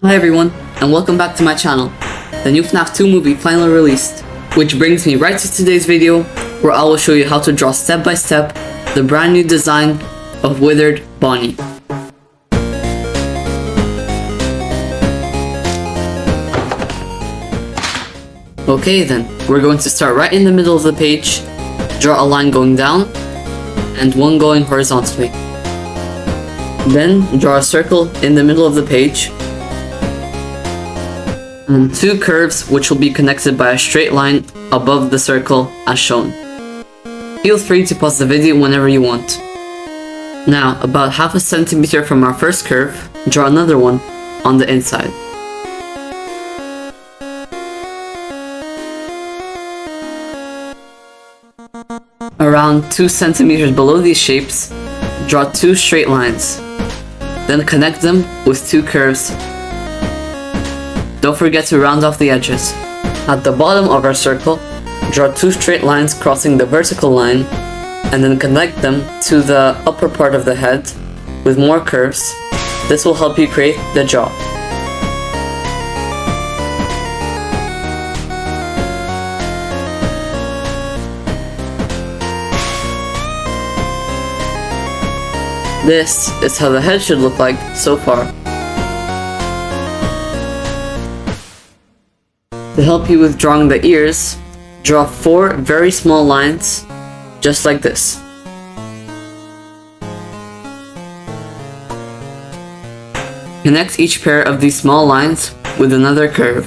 Hi everyone, and welcome back to my channel. The new FNaF 2 movie finally released, which brings me right to today's video, where I will show you how to draw step by step the brand new design of Withered Bonnie. Okay then, we're going to start right in the middle of the page, draw a line going down, and one going horizontally. Then draw a circle in the middle of the page, and two curves which will be connected by a straight line above the circle as shown. Feel free to pause the video whenever you want. Now, about half a centimeter from our first curve, draw another one on the inside. Around 2 centimeters below these shapes, draw two straight lines. Then connect them with two curves. Don't forget to round off the edges. At the bottom of our circle, draw two straight lines crossing the vertical line, and then connect them to the upper part of the head with more curves. This will help you create the jaw. This is how the head should look like so far. To help you with drawing the ears, draw 4 very small lines, just like this. Connect each pair of these small lines with another curve.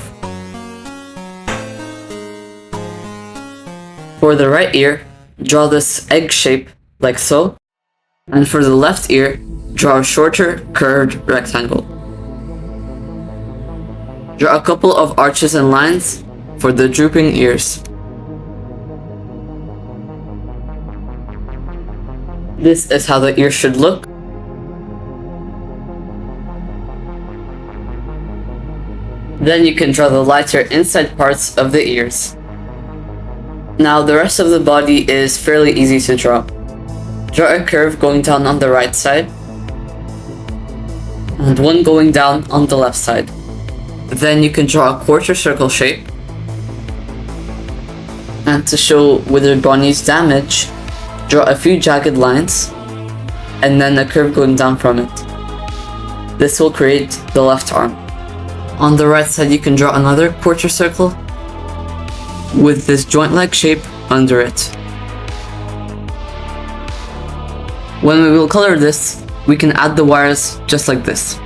For the right ear, draw this egg shape, like so, and for the left ear, draw a shorter, curved rectangle. Draw a couple of arches and lines for the drooping ears. This is how the ears should look. Then you can draw the lighter inside parts of the ears. Now the rest of the body is fairly easy to draw. Draw a curve going down on the right side, and one going down on the left side. Then you can draw a quarter circle shape, and to show Withered Bonnie's damage, draw a few jagged lines, and then a curve going down from it. This will create the left arm. On the right side you can draw another quarter circle with this joint-like shape under it. When we will color this, we can add the wires just like this.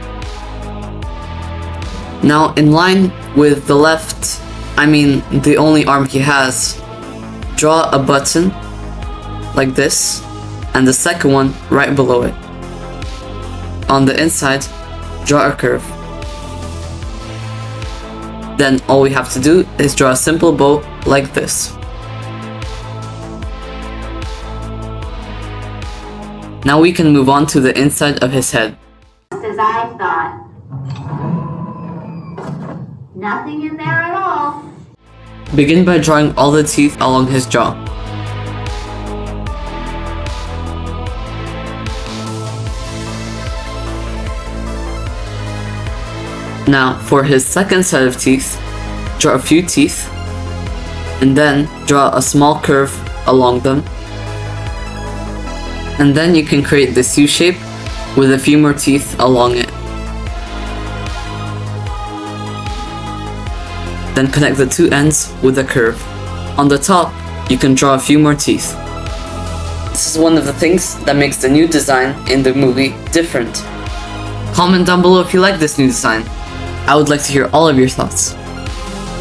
Now, in line with the left, the only arm he has, draw a button, like this, and the second one right below it. On the inside, draw a curve. Then all we have to do is draw a simple bow like this. Now we can move on to the inside of his head. As I thought. Nothing in there at all. Begin by drawing all the teeth along his jaw. Now, for his second set of teeth, draw a few teeth, and then draw a small curve along them. And then you can create this U shape with a few more teeth along it. Then connect the two ends with a curve. On the top, you can draw a few more teeth. This is one of the things that makes the new design in the movie different. Comment down below if you like this new design. I would like to hear all of your thoughts.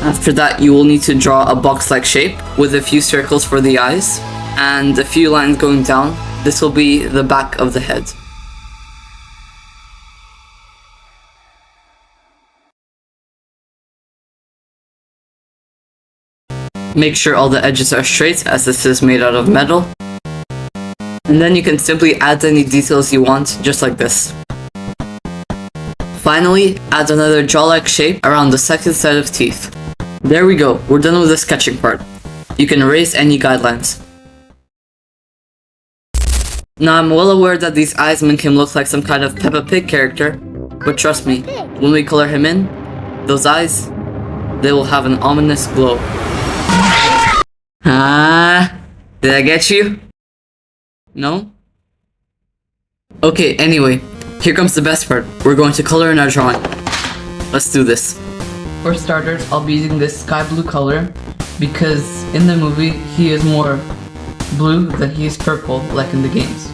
After that, you will need to draw a box-like shape with a few circles for the eyes and a few lines going down. This will be the back of the head. Make sure all the edges are straight, as this is made out of metal. And then you can simply add any details you want, just like this. Finally, add another jaw-like shape around the second set of teeth. There we go, we're done with the sketching part. You can erase any guidelines. Now I'm well aware that these eyes make him look like some kind of Peppa Pig character, But trust me, when we color him in, those eyes, they will have an ominous glow. Ah, did I get you? No? Okay, anyway, here comes the best part. We're going to color in our drawing. Let's do this. For starters, I'll be using this sky blue color because in the movie, he is more blue than he is purple, like in the games.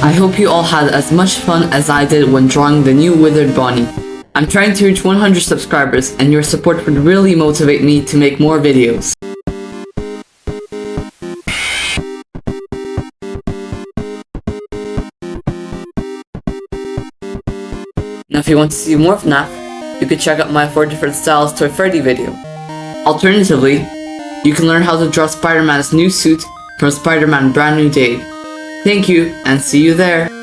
I hope you all had as much fun as I did when drawing the new Withered Bonnie. I'm trying to reach 100 subscribers, and your support would really motivate me to make more videos. Now if you want to see more FNaF, you can check out my 4 different styles Toy Freddy video. Alternatively, you can learn how to draw Spider-Man's new suit from Spider-Man Brand New Day. Thank you, and see you there!